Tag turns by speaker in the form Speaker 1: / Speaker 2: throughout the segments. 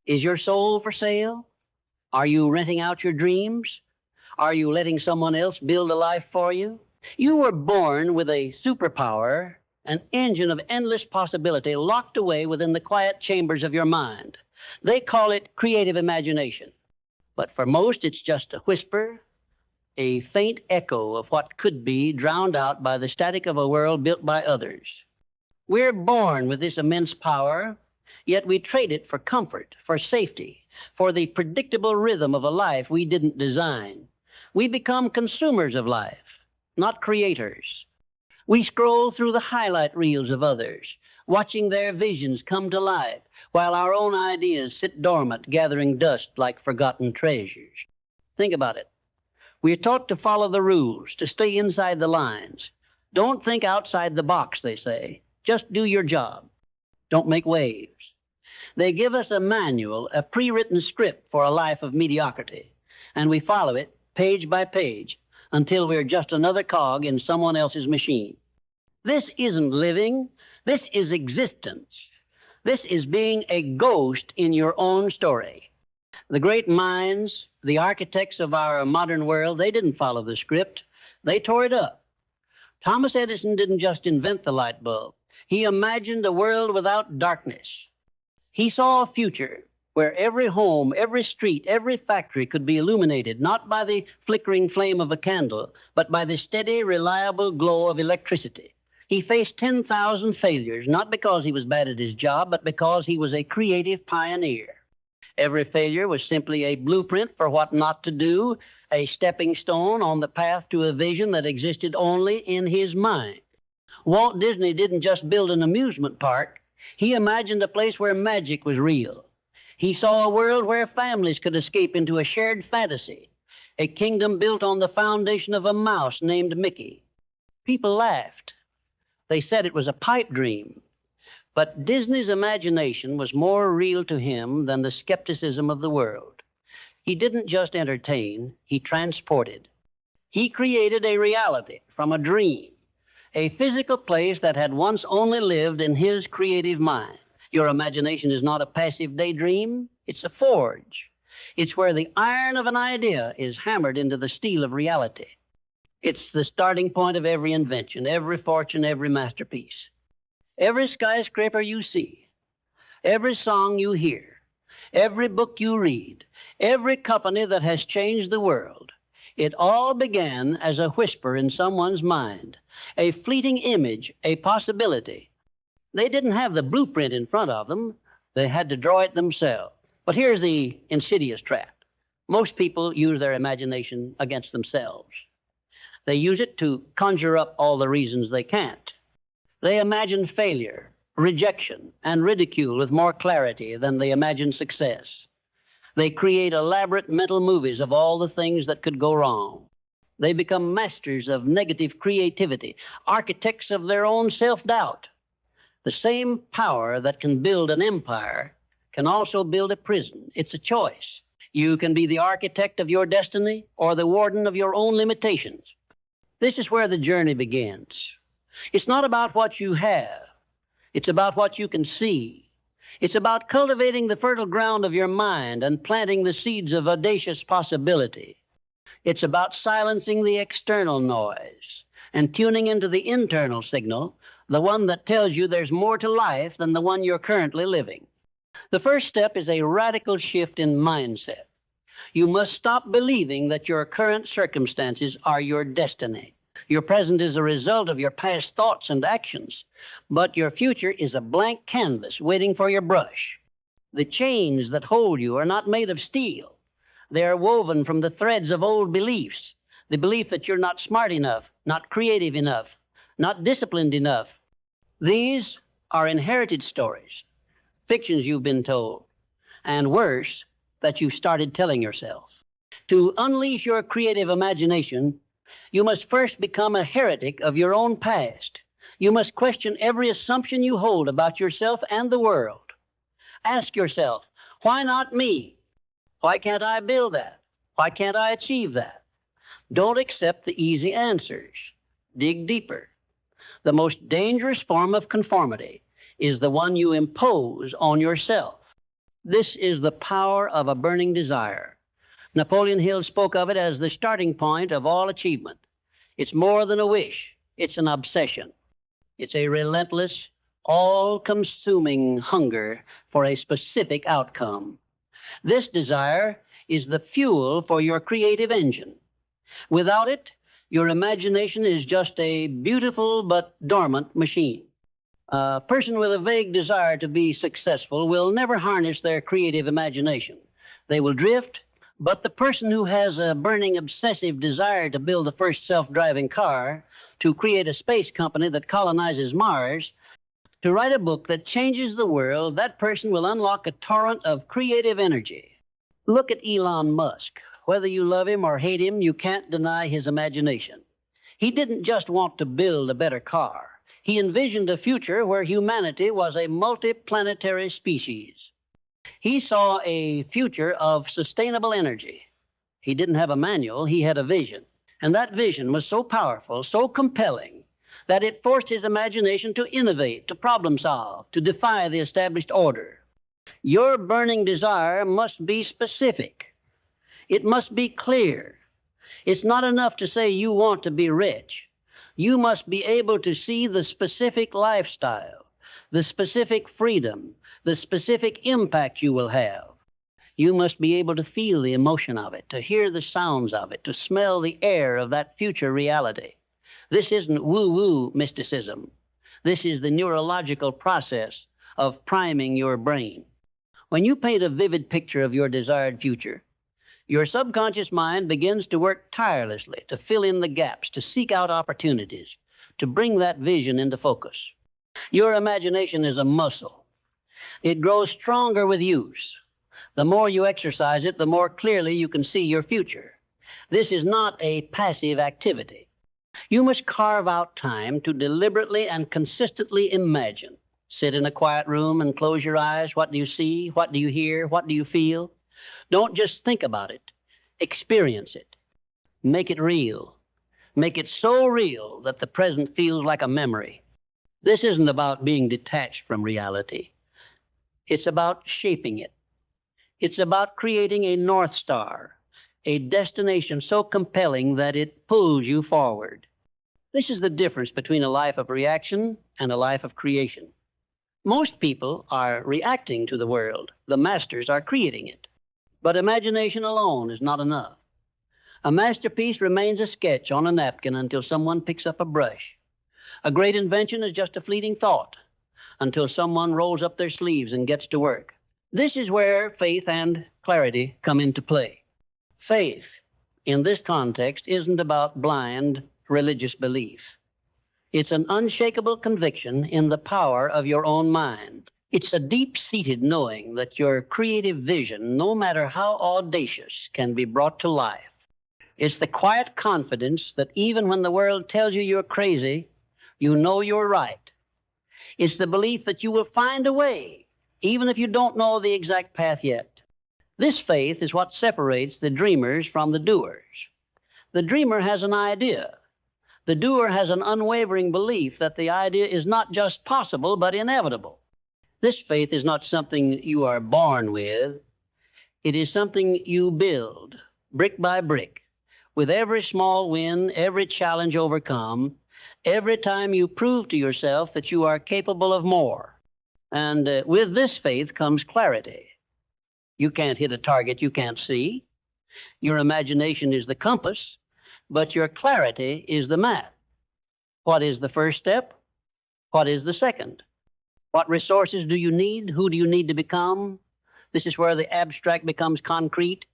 Speaker 1: Is your soul for sale? Are you renting out your dreams? Are you letting someone else build a life for you? You were born with a superpower, an engine of endless possibility locked away within the quiet chambers of your mind. They call it creative imagination. But for most, it's just a whisper, a faint echo of what could be, drowned out by the static of a world built by others. We're born with this immense power, yet we trade it for comfort, for safety, for the predictable rhythm of a life we didn't design. We become consumers of life, not creators. We scroll through the highlight reels of others, watching their visions come to life, while our own ideas sit dormant, gathering dust like forgotten treasures. Think about it. We're taught to follow the rules, to stay inside the lines. Don't think outside the box, they say. Just do your job. Don't make waves. They give us a manual, a pre-written script for a life of mediocrity, and we follow it page by page until we're just another cog in someone else's machine. This isn't living. This is existence. This is being a ghost in your own story. The great minds, the architects of our modern world, they didn't follow the script. They tore it up. Thomas Edison didn't just invent the light bulb. He imagined a world without darkness. He saw a future where every home, every street, every factory could be illuminated, not by the flickering flame of a candle, but by the steady, reliable glow of electricity. He faced 10,000 failures, not because he was bad at his job, but because he was a creative pioneer. Every failure was simply a blueprint for what not to do, a stepping stone on the path to a vision that existed only in his mind. Walt Disney didn't just build an amusement park. He imagined a place where magic was real. He saw a world where families could escape into a shared fantasy, a kingdom built on the foundation of a mouse named Mickey. People laughed. They said it was a pipe dream. But Disney's imagination was more real to him than the skepticism of the world. He didn't just entertain, he transported. He created a reality from a dream, a physical place that had once only lived in his creative mind. Your imagination is not a passive daydream, it's a forge. It's where the iron of an idea is hammered into the steel of reality. It's the starting point of every invention, every fortune, every masterpiece. Every skyscraper you see, every song you hear, every book you read, every company that has changed the world, it all began as a whisper in someone's mind, a fleeting image, a possibility. They didn't have the blueprint in front of them. They had to draw it themselves. But here's the insidious trap. Most people use their imagination against themselves. They use it to conjure up all the reasons they can't. They imagine failure, rejection, and ridicule with more clarity than they imagine success. They create elaborate mental movies of all the things that could go wrong. They become masters of negative creativity, architects of their own self-doubt. The same power that can build an empire can also build a prison. It's a choice. You can be the architect of your destiny or the warden of your own limitations. This is where the journey begins. It's not about what you have. It's about what you can see. It's about cultivating the fertile ground of your mind and planting the seeds of audacious possibility. It's about silencing the external noise and tuning into the internal signal, the one that tells you there's more to life than the one you're currently living. The first step is a radical shift in mindset. You must stop believing that your current circumstances are your destiny. Your present is a result of your past thoughts and actions, but your future is a blank canvas waiting for your brush. The chains that hold you are not made of steel. They are woven from the threads of old beliefs, the belief that you're not smart enough, not creative enough, not disciplined enough. These are inherited stories, fictions you've been told, and worse, that you've started telling yourself. To unleash your creative imagination, you must first become a heretic of your own past. You must question every assumption you hold about yourself and the world. Ask yourself, why not me? Why can't I build that? Why can't I achieve that? Don't accept the easy answers. Dig deeper. The most dangerous form of conformity is the one you impose on yourself. This is the power of a burning desire. Napoleon Hill spoke of it as the starting point of all achievement. It's more than a wish, it's an obsession. It's a relentless, all-consuming hunger for a specific outcome. This desire is the fuel for your creative engine. Without it, your imagination is just a beautiful but dormant machine. A person with a vague desire to be successful will never harness their creative imagination. They will drift, but the person who has a burning, obsessive desire to build the first self-driving car, to create a space company that colonizes Mars, to write a book that changes the world, that person will unlock a torrent of creative energy. Look at Elon Musk. Whether you love him or hate him, you can't deny his imagination. He didn't just want to build a better car. He envisioned a future where humanity was a multiplanetary species. He saw a future of sustainable energy. He didn't have a manual, he had a vision. And that vision was so powerful, so compelling, that it forced his imagination to innovate, to problem solve, to defy the established order. Your burning desire must be specific. It must be clear. It's not enough to say you want to be rich. You must be able to see the specific lifestyle, the specific freedom, the specific impact you will have. You must be able to feel the emotion of it, to hear the sounds of it, to smell the air of that future reality. This isn't woo-woo mysticism. This is the neurological process of priming your brain. When you paint a vivid picture of your desired future, your subconscious mind begins to work tirelessly to fill in the gaps, to seek out opportunities, to bring that vision into focus. Your imagination is a muscle. It grows stronger with use. The more you exercise it, the more clearly you can see your future. This is not a passive activity. You must carve out time to deliberately and consistently imagine. Sit in a quiet room and close your eyes. What do you see? What do you hear? What do you feel? Don't just think about it. Experience it. Make it real. Make it so real that the present feels like a memory. This isn't about being detached from reality. It's about shaping it. It's about creating a North Star, a destination so compelling that it pulls you forward. This is the difference between a life of reaction and a life of creation. Most people are reacting to the world. The masters are creating it. But imagination alone is not enough. A masterpiece remains a sketch on a napkin until someone picks up a brush. A great invention is just a fleeting thought until someone rolls up their sleeves and gets to work. This is where faith and clarity come into play. Faith, in this context, isn't about blind religious belief. It's an unshakable conviction in the power of your own mind. It's a deep-seated knowing that your creative vision, no matter how audacious, can be brought to life. It's the quiet confidence that even when the world tells you you're crazy, you know you're right. It's the belief that you will find a way, even if you don't know the exact path yet. This faith is what separates the dreamers from the doers. The dreamer has an idea. The doer has an unwavering belief that the idea is not just possible, but inevitable. This faith is not something you are born with. It is something you build, brick by brick, with every small win, every challenge overcome, every time you prove to yourself that you are capable of more. And with this faith comes clarity. You can't hit a target you can't see. Your imagination is the compass, but your clarity is the map. What is the first step? What is the second? What resources do you need? Who do you need to become? This is where the abstract becomes concrete.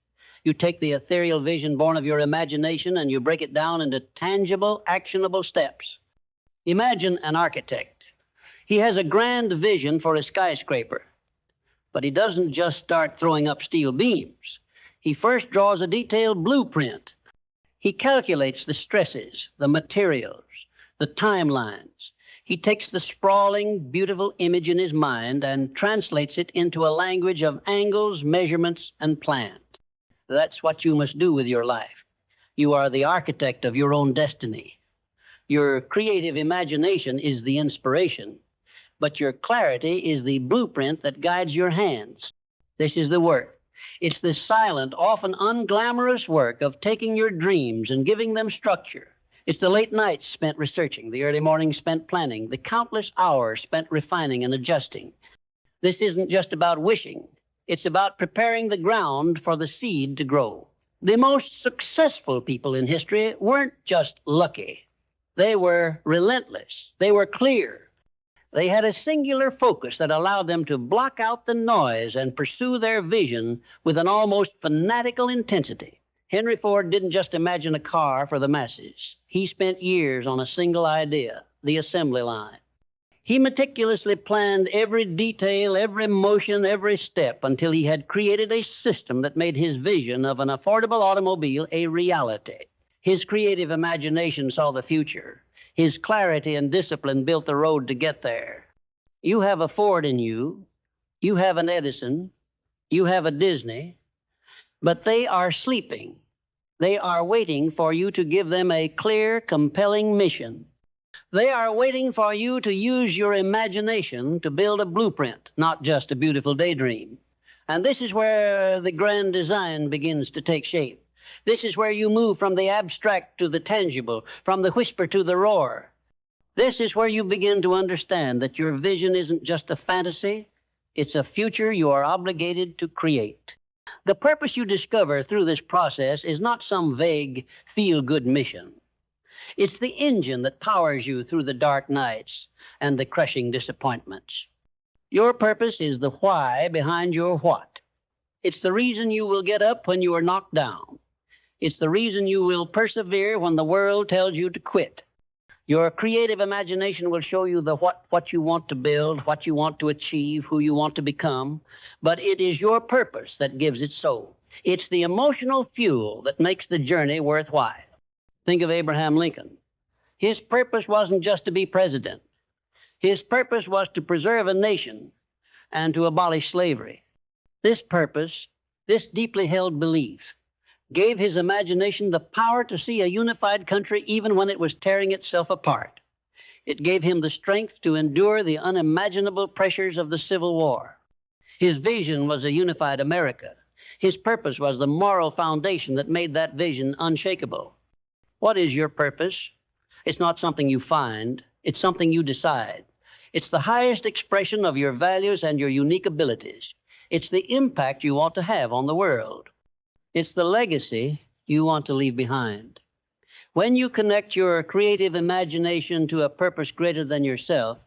Speaker 1: You take the ethereal vision born of your imagination and you break it down into tangible, actionable steps. Imagine an architect. He has a grand vision for a skyscraper, but he doesn't just start throwing up steel beams. He first draws a detailed blueprint. He calculates the stresses, the materials, the timelines. He takes the sprawling, beautiful image in his mind and translates it into a language of angles, measurements, and plans. That's what you must do with your life. You are the architect of your own destiny. Your creative imagination is the inspiration, but your clarity is the blueprint that guides your hands. This is the work. It's the silent, often unglamorous work of taking your dreams and giving them structure. It's the late nights spent researching, the early mornings spent planning, the countless hours spent refining and adjusting. This isn't just about wishing. It's about preparing the ground for the seed to grow. The most successful people in history weren't just lucky. They were relentless. They were clear. They had a singular focus that allowed them to block out the noise and pursue their vision with an almost fanatical intensity. Henry Ford didn't just imagine a car for the masses. He spent years on a single idea, the assembly line. He meticulously planned every detail, every motion, every step until he had created a system that made his vision of an affordable automobile a reality. His creative imagination saw the future. His clarity and discipline built the road to get there. You have a Ford in you. You have an Edison. You have a Disney. But they are sleeping. They are waiting for you to give them a clear, compelling mission. They are waiting for you to use your imagination to build a blueprint, not just a beautiful daydream. And this is where the grand design begins to take shape. This is where you move from the abstract to the tangible, from the whisper to the roar. This is where you begin to understand that your vision isn't just a fantasy, it's a future you are obligated to create. The purpose you discover through this process is not some vague, feel-good mission. It's the engine that powers you through the dark nights and the crushing disappointments. Your purpose is the why behind your what. It's the reason you will get up when you are knocked down. It's the reason you will persevere when the world tells you to quit. Your creative imagination will show you the what you want to build, what you want to achieve, who you want to become, but it is your purpose that gives it soul. It's the emotional fuel that makes the journey worthwhile. Think of Abraham Lincoln. His purpose wasn't just to be president. His purpose was to preserve a nation and to abolish slavery. This purpose, this deeply held belief, gave his imagination the power to see a unified country even when it was tearing itself apart. It gave him the strength to endure the unimaginable pressures of the Civil War. His vision was a unified America. His purpose was the moral foundation that made that vision unshakable. What is your purpose? It's not something you find. It's something you decide. It's the highest expression of your values and your unique abilities. It's the impact you want to have on the world. It's the legacy you want to leave behind. When you connect your creative imagination to a purpose greater than yourself,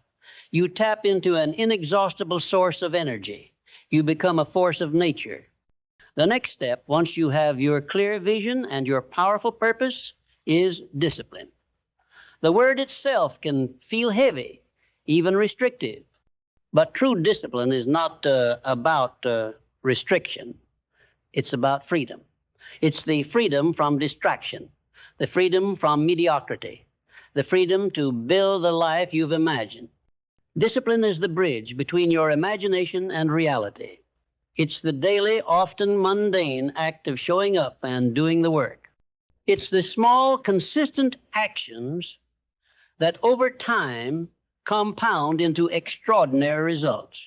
Speaker 1: you tap into an inexhaustible source of energy. You become a force of nature. The next step, once you have your clear vision and your powerful purpose, is discipline. The word itself can feel heavy, even restrictive, but true discipline is not about restriction. It's about freedom. It's the freedom from distraction, the freedom from mediocrity, the freedom to build the life you've imagined. Discipline is the bridge between your imagination and reality. It's the daily, often mundane act of showing up and doing the work. It's the small, consistent actions that over time compound into extraordinary results.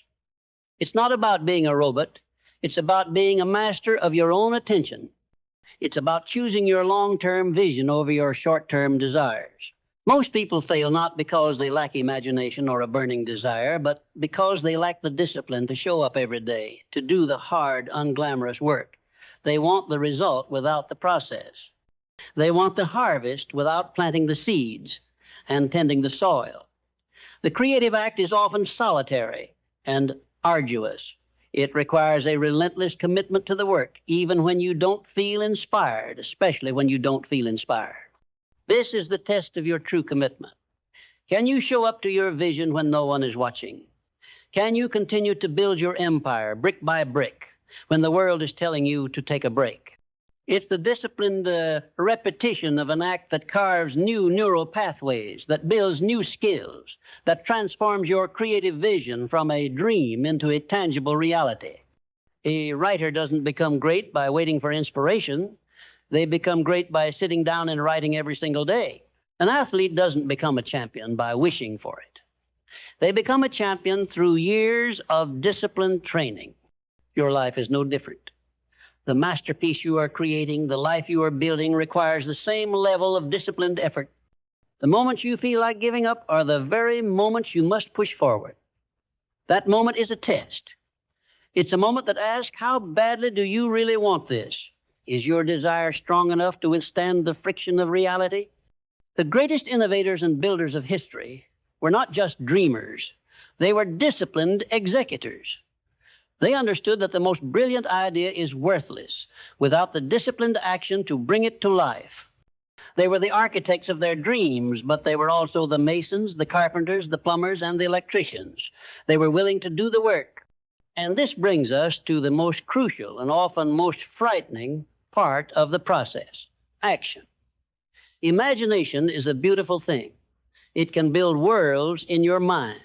Speaker 1: It's not about being a robot. It's about being a master of your own attention. It's about choosing your long-term vision over your short-term desires. Most people fail not because they lack imagination or a burning desire, but because they lack the discipline to show up every day, to do the hard, unglamorous work. They want the result without the process. They want the harvest without planting the seeds and tending the soil. The creative act is often solitary and arduous. It requires a relentless commitment to the work, even when you don't feel inspired, especially when you don't feel inspired. This is the test of your true commitment. Can you show up to your vision when no one is watching? Can you continue to build your empire brick by brick when the world is telling you to take a break? It's the disciplined repetition of an act that carves new neural pathways, that builds new skills, that transforms your creative vision from a dream into a tangible reality. A writer doesn't become great by waiting for inspiration. They become great by sitting down and writing every single day. An athlete doesn't become a champion by wishing for it. They become a champion through years of disciplined training. Your life is no different. The masterpiece you are creating, the life you are building, requires the same level of disciplined effort. The moments you feel like giving up are the very moments you must push forward. That moment is a test. It's a moment that asks, how badly do you really want this? Is your desire strong enough to withstand the friction of reality? The greatest innovators and builders of history were not just dreamers. They were disciplined executors. They understood that the most brilliant idea is worthless without the disciplined action to bring it to life. They were the architects of their dreams, but they were also the masons, the carpenters, the plumbers, and the electricians. They were willing to do the work. And this brings us to the most crucial and often most frightening part of the process: action. Imagination is a beautiful thing. It can build worlds in your mind.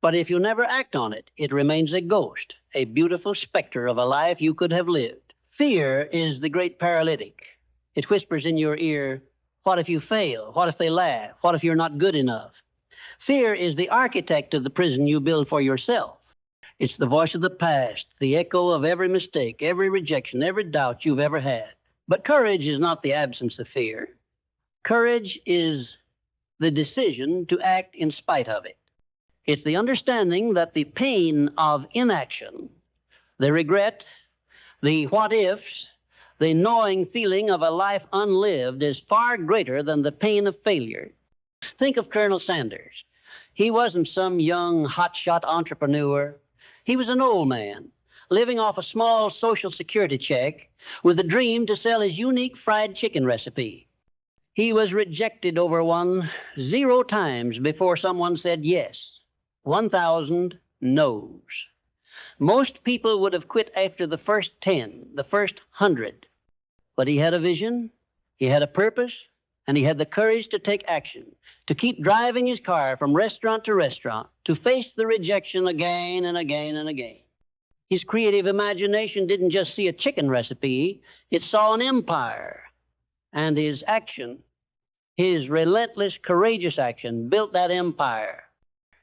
Speaker 1: But if you never act on it, it remains a ghost, a beautiful specter of a life you could have lived. Fear is the great paralytic. It whispers in your ear, what if you fail? What if they laugh? What if you're not good enough? Fear is the architect of the prison you build for yourself. It's the voice of the past, the echo of every mistake, every rejection, every doubt you've ever had. But courage is not the absence of fear. Courage is the decision to act in spite of it. It's the understanding that the pain of inaction, the regret, the what-ifs, the gnawing feeling of a life unlived is far greater than the pain of failure. Think of Colonel Sanders. He wasn't some young, hotshot entrepreneur. He was an old man, living off a small Social Security check with a dream to sell his unique fried chicken recipe. He was rejected over 0 times before someone said yes. 1,000 no's. Most people would have quit after the first 10, the first 100. But he had a vision, he had a purpose, and he had the courage to take action, to keep driving his car from restaurant to restaurant, to face the rejection again and again and again. His creative imagination didn't just see a chicken recipe, it saw an empire. And his action, his relentless, courageous action, built that empire.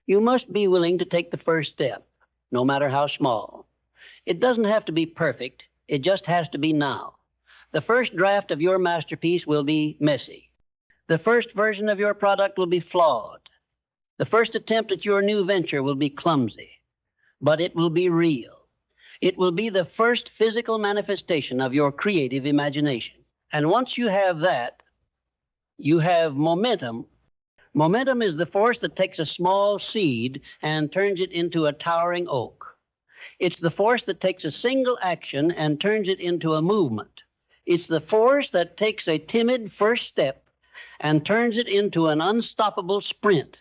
Speaker 1: You must be willing to take the first step, no matter how small. It doesn't have to be perfect, it just has to be now. The first draft of your masterpiece will be messy. The first version of your product will be flawed. The first attempt at your new venture will be clumsy, but it will be real. It will be the first physical manifestation of your creative imagination. And once you have that, you have momentum. Momentum is the force that takes a small seed and turns it into a towering oak. It's the force that takes a single action and turns it into a movement. It's the force that takes a timid first step and turns it into an unstoppable sprint.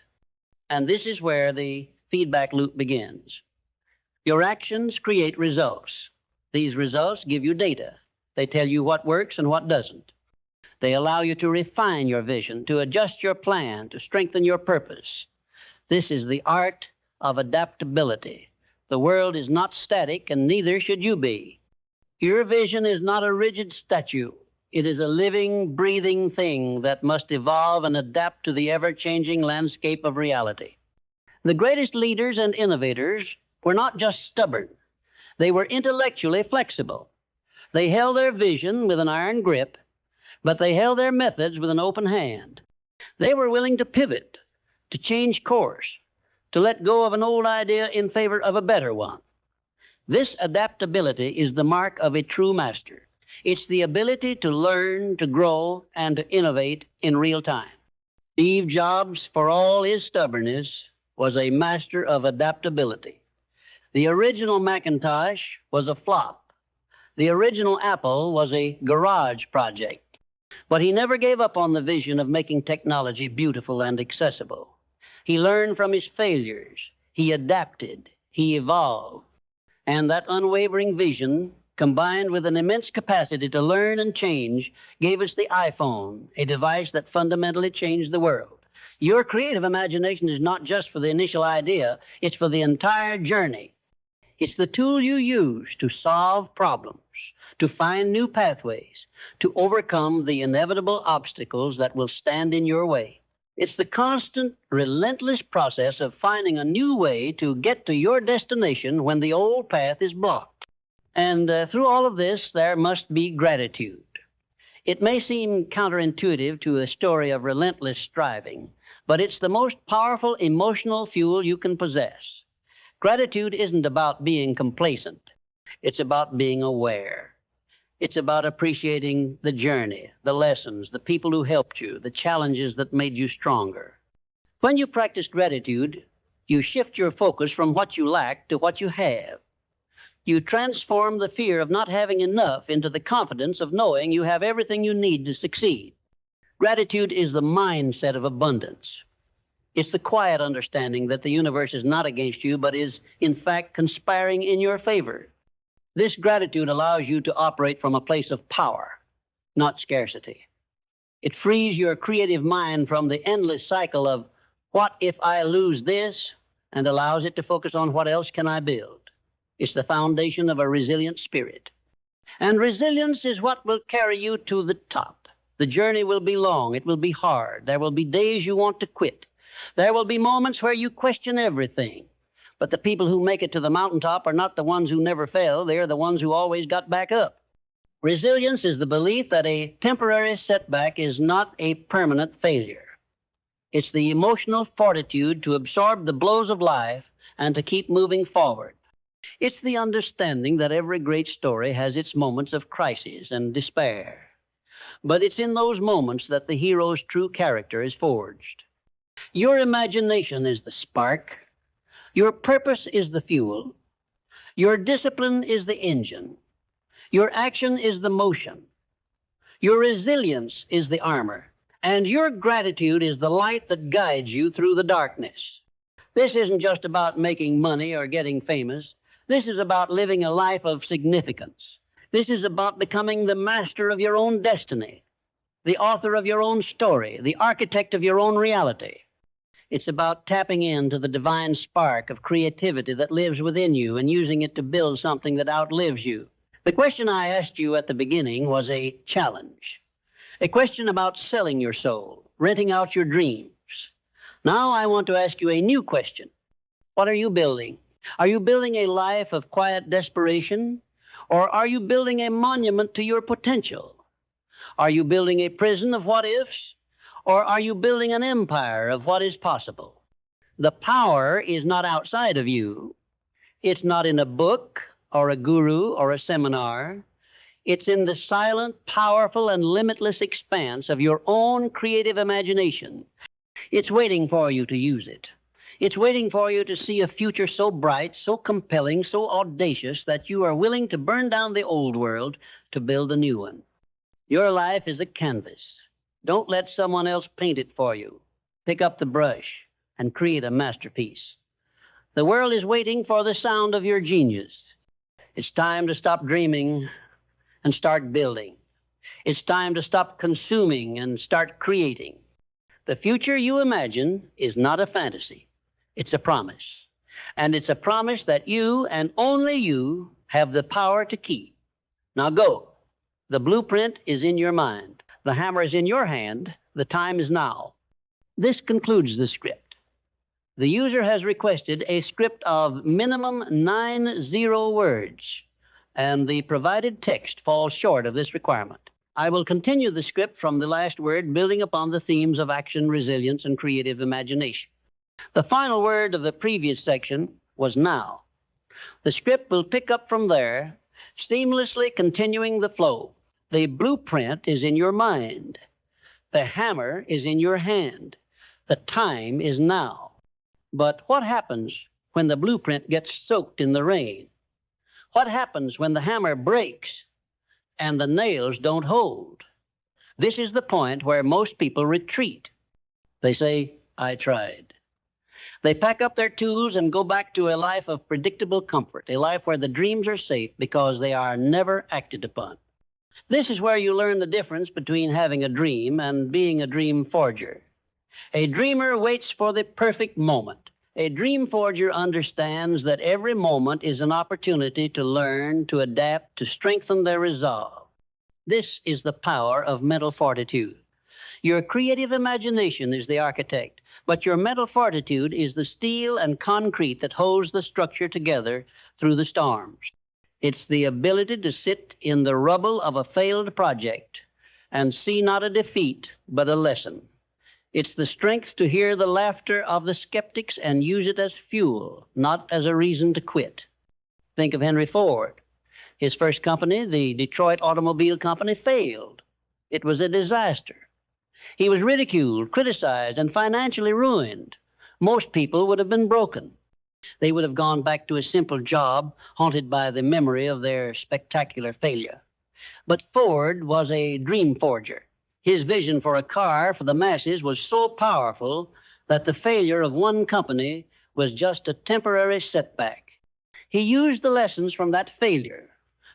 Speaker 1: And this is where the feedback loop begins. Your actions create results. These results give you data. They tell you what works and what doesn't. They allow you to refine your vision, to adjust your plan, to strengthen your purpose. This is the art of adaptability. The world is not static, and neither should you be. Your vision is not a rigid statue. It is a living, breathing thing that must evolve and adapt to the ever-changing landscape of reality. The greatest leaders and innovators were not just stubborn. They were intellectually flexible. They held their vision with an iron grip, but they held their methods with an open hand. They were willing to pivot, to change course, to let go of an old idea in favor of a better one. This adaptability is the mark of a true master. It's the ability to learn, to grow, and to innovate in real time. Steve Jobs, for all his stubbornness, was a master of adaptability. The original Macintosh was a flop. The original Apple was a garage project. But he never gave up on the vision of making technology beautiful and accessible. He learned from his failures. He adapted. He evolved. And that unwavering vision, combined with an immense capacity to learn and change, gave us the iPhone, a device that fundamentally changed the world. Your creative imagination is not just for the initial idea, it's for the entire journey. It's the tool you use to solve problems, to find new pathways, to overcome the inevitable obstacles that will stand in your way. It's the constant, relentless process of finding a new way to get to your destination when the old path is blocked. And through all of this, there must be gratitude. It may seem counterintuitive to a story of relentless striving, but it's the most powerful emotional fuel you can possess. Gratitude isn't about being complacent. It's about being aware. It's about appreciating the journey, the lessons, the people who helped you, the challenges that made you stronger. When you practice gratitude, you shift your focus from what you lack to what you have. You transform the fear of not having enough into the confidence of knowing you have everything you need to succeed. Gratitude is the mindset of abundance. It's the quiet understanding that the universe is not against you, but is, in fact, conspiring in your favor. This gratitude allows you to operate from a place of power, not scarcity. It frees your creative mind from the endless cycle of, what if I lose this? And allows it to focus on, what else can I build? It's the foundation of a resilient spirit. And resilience is what will carry you to the top. The journey will be long. It will be hard. There will be days you want to quit. There will be moments where you question everything. But the people who make it to the mountaintop are not the ones who never fell. They are the ones who always got back up. Resilience is the belief that a temporary setback is not a permanent failure. It's the emotional fortitude to absorb the blows of life and to keep moving forward. It's the understanding that every great story has its moments of crisis and despair. But it's in those moments that the hero's true character is forged. Your imagination is the spark. Your purpose is the fuel. Your discipline is the engine. Your action is the motion. Your resilience is the armor. And your gratitude is the light that guides you through the darkness. This isn't just about making money or getting famous. This is about living a life of significance. This is about becoming the master of your own destiny, the author of your own story, the architect of your own reality. It's about tapping into the divine spark of creativity that lives within you and using it to build something that outlives you. The question I asked you at the beginning was a challenge, a question about selling your soul, renting out your dreams. Now I want to ask you a new question. What are you building? Are you building a life of quiet desperation, or are you building a monument to your potential? Are you building a prison of what-ifs, or are you building an empire of what is possible? The power is not outside of you. It's not in a book or a guru or a seminar. It's in the silent, powerful, and limitless expanse of your own creative imagination. It's waiting for you to use it. It's waiting for you to see a future so bright, so compelling, so audacious that you are willing to burn down the old world to build a new one. Your life is a canvas. Don't let someone else paint it for you. Pick up the brush and create a masterpiece. The world is waiting for the sound of your genius. It's time to stop dreaming and start building. It's time to stop consuming and start creating. The future you imagine is not a fantasy. It's a promise. And it's a promise that you and only you have the power to keep. Now go. The blueprint is in your mind. The hammer is in your hand. The time is now. This concludes the script. The user has requested a script of minimum 90 words, and the provided text falls short of this requirement. I will continue the script from the last word, building upon the themes of action, resilience, and creative imagination. The final word of the previous section was now. The script will pick up from there, seamlessly continuing the flow. The blueprint is in your mind. The hammer is in your hand. The time is now. But what happens when the blueprint gets soaked in the rain? What happens when the hammer breaks and the nails don't hold? This is the point where most people retreat. They say, I tried. They pack up their tools and go back to a life of predictable comfort, a life where the dreams are safe because they are never acted upon. This is where you learn the difference between having a dream and being a dream forger. A dreamer waits for the perfect moment. A dream forger understands that every moment is an opportunity to learn, to adapt, to strengthen their resolve. This is the power of mental fortitude. Your creative imagination is the architect, but your mental fortitude is the steel and concrete that holds the structure together through the storms. It's the ability to sit in the rubble of a failed project and see not a defeat, but a lesson. It's the strength to hear the laughter of the skeptics and use it as fuel, not as a reason to quit. Think of Henry Ford. His first company, the Detroit Automobile Company, failed. It was a disaster. He was ridiculed, criticized, and financially ruined. Most people would have been broken. They would have gone back to a simple job, haunted by the memory of their spectacular failure. But Ford was a dream forger. His vision for a car for the masses was so powerful that the failure of one company was just a temporary setback. He used the lessons from that failure,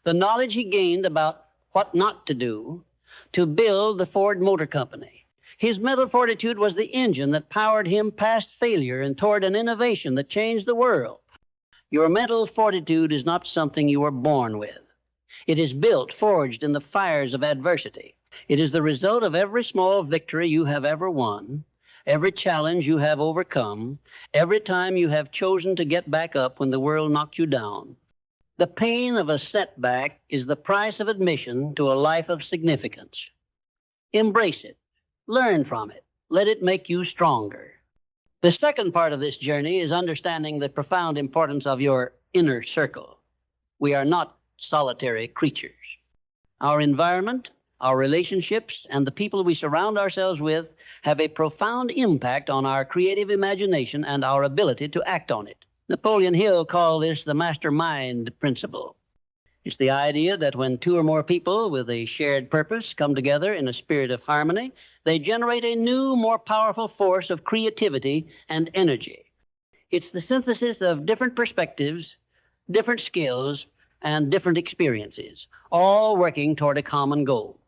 Speaker 1: the knowledge he gained about what not to do, to build the Ford Motor Company. His mental fortitude was the engine that powered him past failure and toward an innovation that changed the world. Your mental fortitude is not something you are born with. It is built, forged in the fires of adversity. It is the result of every small victory you have ever won, every challenge you have overcome, every time you have chosen to get back up when the world knocked you down. The pain of a setback is the price of admission to a life of significance. Embrace it. Learn from it. Let it make you stronger. The second part of this journey is understanding the profound importance of your inner circle. We are not solitary creatures. Our environment, our relationships, and the people we surround ourselves with have a profound impact on our creative imagination and our ability to act on it. Napoleon Hill called this the mastermind principle. It's the idea that when two or more people with a shared purpose come together in a spirit of harmony, they generate a new, more powerful force of creativity and energy. It's the synthesis of different perspectives, different skills, and different experiences, all working toward a common goal.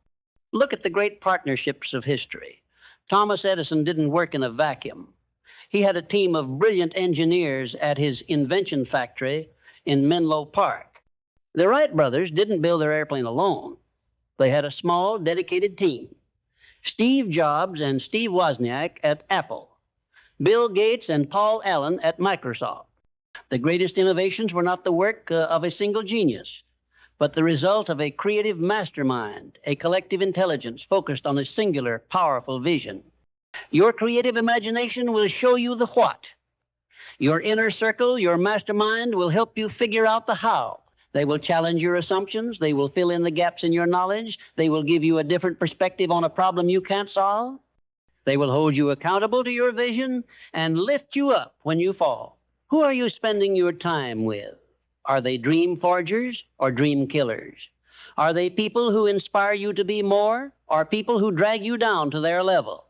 Speaker 1: Look at the great partnerships of history. Thomas Edison didn't work in a vacuum. He had a team of brilliant engineers at his invention factory in Menlo Park. The Wright brothers didn't build their airplane alone. They had a small, dedicated team. Steve Jobs and Steve Wozniak at Apple. Bill Gates and Paul Allen at Microsoft. The greatest innovations were not the work of a single genius, but the result of a creative mastermind, a collective intelligence focused on a singular, powerful vision. Your creative imagination will show you the what. Your inner circle, your mastermind, will help you figure out the how. They will challenge your assumptions. They will fill in the gaps in your knowledge. They will give you a different perspective on a problem you can't solve. They will hold you accountable to your vision and lift you up when you fall. Who are you spending your time with? Are they dream forgers or dream killers? Are they people who inspire you to be more or people who drag you down to their level?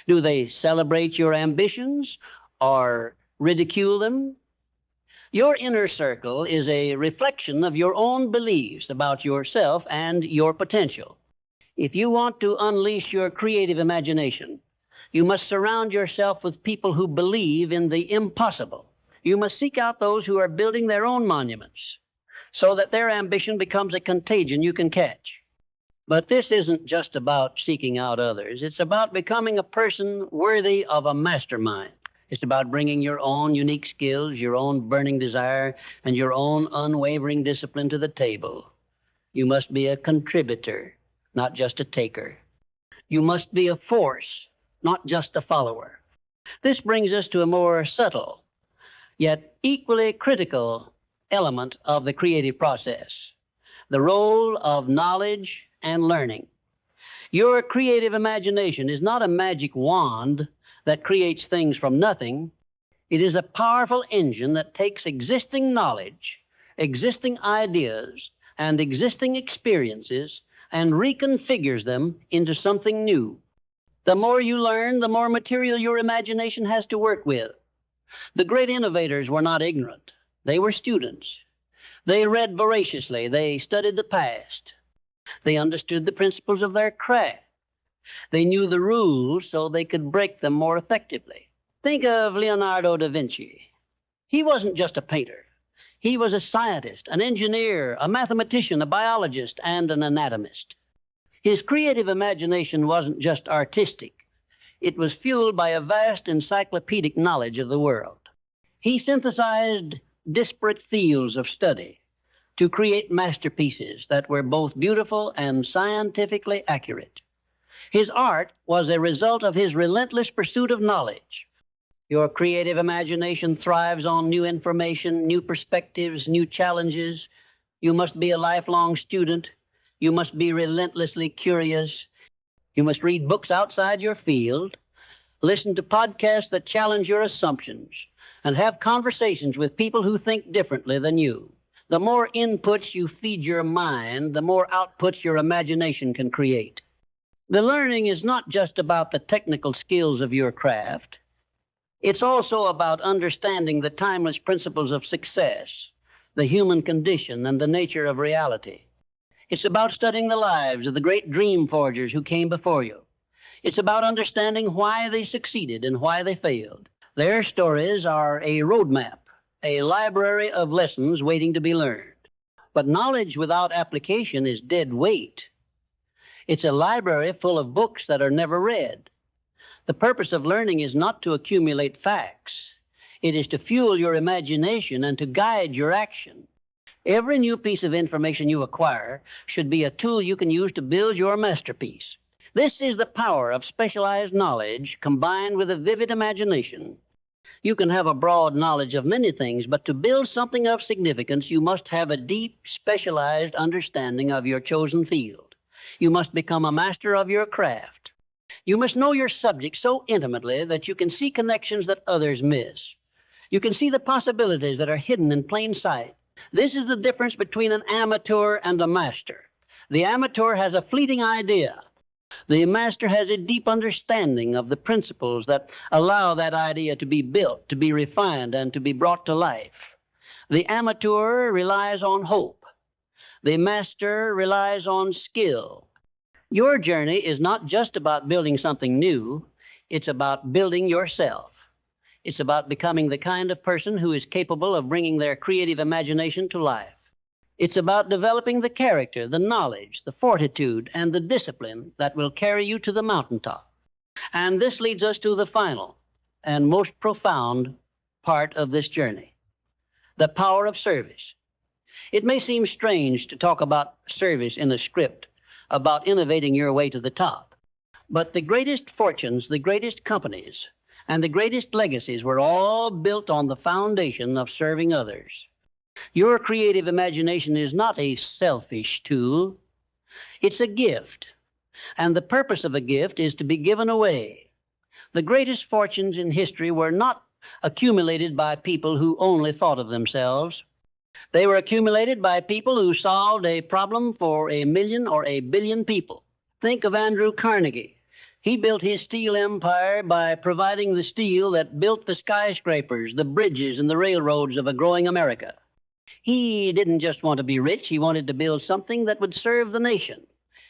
Speaker 1: Do they celebrate your ambitions or ridicule them? Your inner circle is a reflection of your own beliefs about yourself and your potential. If you want to unleash your creative imagination, you must surround yourself with people who believe in the impossible. You must seek out those who are building their own monuments so that their ambition becomes a contagion you can catch. But this isn't just about seeking out others. It's about becoming a person worthy of a mastermind. It's about bringing your own unique skills, your own burning desire, and your own unwavering discipline to the table. You must be a contributor, not just a taker. You must be a force, not just a follower. This brings us to a more subtle, yet equally critical element of the creative process, the role of knowledge and learning. Your creative imagination is not a magic wand that creates things from nothing. It is a powerful engine that takes existing knowledge, existing ideas, and existing experiences and reconfigures them into something new. The more you learn, the more material your imagination has to work with. The great innovators were not ignorant. They were students. They read voraciously. They studied the past. They understood the principles of their craft. They knew the rules so they could break them more effectively. Think of Leonardo da Vinci. He wasn't just a painter. He was a scientist, an engineer, a mathematician, a biologist, and an anatomist. His creative imagination wasn't just artistic. It was fueled by a vast encyclopedic knowledge of the world. He synthesized disparate fields of study, to create masterpieces that were both beautiful and scientifically accurate. His art was a result of his relentless pursuit of knowledge. Your creative imagination thrives on new information, new perspectives, new challenges. You must be a lifelong student. You must be relentlessly curious. You must read books outside your field, listen to podcasts that challenge your assumptions, and have conversations with people who think differently than you. The more inputs you feed your mind, the more outputs your imagination can create. The learning is not just about the technical skills of your craft. It's also about understanding the timeless principles of success, the human condition, and the nature of reality. It's about studying the lives of the great dream forgers who came before you. It's about understanding why they succeeded and why they failed. Their stories are a roadmap, a library of lessons waiting to be learned. But knowledge without application is dead weight. It's a library full of books that are never read. The purpose of learning is not to accumulate facts. It is to fuel your imagination and to guide your action. Every new piece of information you acquire should be a tool you can use to build your masterpiece. This is the power of specialized knowledge combined with a vivid imagination. You can have a broad knowledge of many things, but to build something of significance, you must have a deep, specialized understanding of your chosen field. You must become a master of your craft. You must know your subject so intimately that you can see connections that others miss. You can see the possibilities that are hidden in plain sight. This is the difference between an amateur and a master. The amateur has a fleeting idea. The master has a deep understanding of the principles that allow that idea to be built, to be refined, and to be brought to life. The amateur relies on hope. The master relies on skill. Your journey is not just about building something new. It's about building yourself. It's about becoming the kind of person who is capable of bringing their creative imagination to life. It's about developing the character, the knowledge, the fortitude, and the discipline that will carry you to the mountaintop. And this leads us to the final and most profound part of this journey, the power of service. It may seem strange to talk about service in a script about innovating your way to the top, but the greatest fortunes, the greatest companies, and the greatest legacies were all built on the foundation of serving others. Your creative imagination is not a selfish tool. It's a gift, and the purpose of a gift is to be given away. The greatest fortunes in history were not accumulated by people who only thought of themselves. They were accumulated by people who solved a problem for 1,000,000 or 1,000,000,000 people. Think of Andrew Carnegie. He built his steel empire by providing the steel that built the skyscrapers, the bridges, and the railroads of a growing America. He didn't just want to be rich. He wanted to build something that would serve the nation.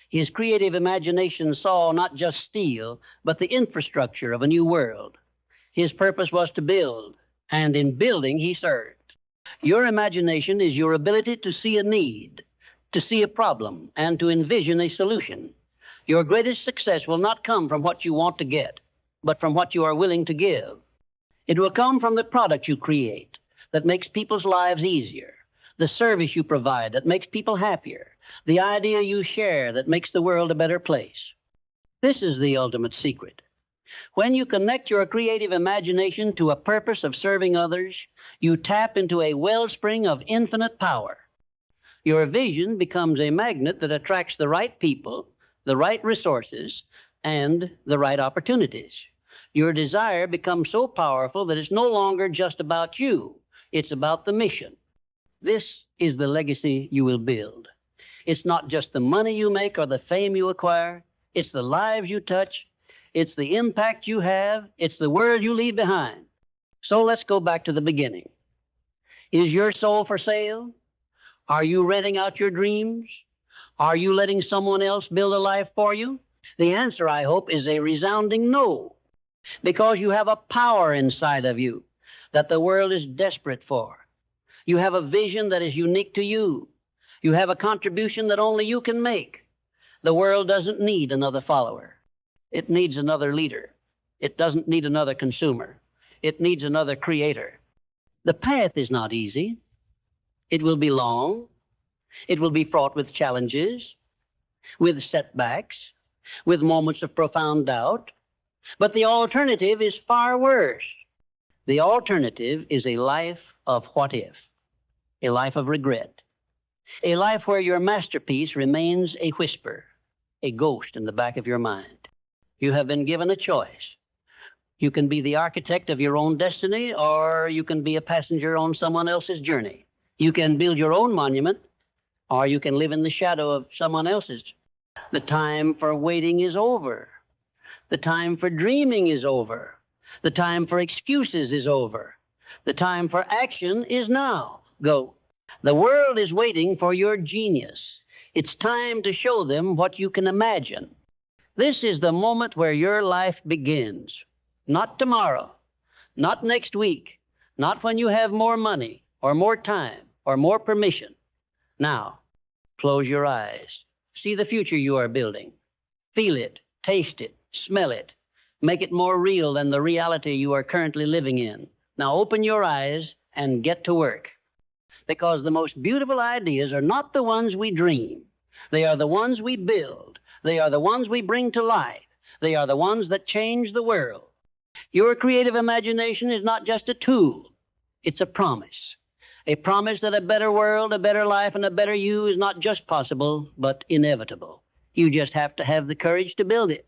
Speaker 1: His creative imagination saw not just steel, but the infrastructure of a new world. His purpose was to build, and in building, he served. Your imagination is your ability to see a need, to see a problem, and to envision a solution. Your greatest success will not come from what you want to get, but from what you are willing to give. It will come from the product you create that makes people's lives easier, the service you provide that makes people happier, the idea you share that makes the world a better place. This is the ultimate secret. When you connect your creative imagination to a purpose of serving others, you tap into a wellspring of infinite power. Your vision becomes a magnet that attracts the right people, the right resources, and the right opportunities. Your desire becomes so powerful that it's no longer just about you. It's about the mission. This is the legacy you will build. It's not just the money you make or the fame you acquire. It's the lives you touch. It's the impact you have. It's the world you leave behind. So let's go back to the beginning. Is your soul for sale? Are you renting out your dreams? Are you letting someone else build a life for you? The answer, I hope, is a resounding no, because you have a power inside of you that the world is desperate for. You have a vision that is unique to you. You have a contribution that only you can make. The world doesn't need another follower. It needs another leader. It doesn't need another consumer. It needs another creator. The path is not easy. It will be long. It will be fraught with challenges, with setbacks, with moments of profound doubt. But the alternative is far worse. The alternative is a life of what if, a life of regret, a life where your masterpiece remains a whisper, a ghost in the back of your mind. You have been given a choice. You can be the architect of your own destiny, or you can be a passenger on someone else's journey. You can build your own monument, or you can live in the shadow of someone else's. The time for waiting is over. The time for dreaming is over. The time for excuses is over. The time for action is now. Go. The world is waiting for your genius. It's time to show them what you can imagine. This is the moment where your life begins. Not tomorrow, not next week, not when you have more money or more time or more permission. Now, close your eyes. See the future you are building. Feel it, taste it, smell it. Make it more real than the reality you are currently living in. Now open your eyes and get to work. Because the most beautiful ideas are not the ones we dream. They are the ones we build. They are the ones we bring to life. They are the ones that change the world. Your creative imagination is not just a tool. It's a promise. A promise that a better world, a better life, and a better you is not just possible, but inevitable. You just have to have the courage to build it.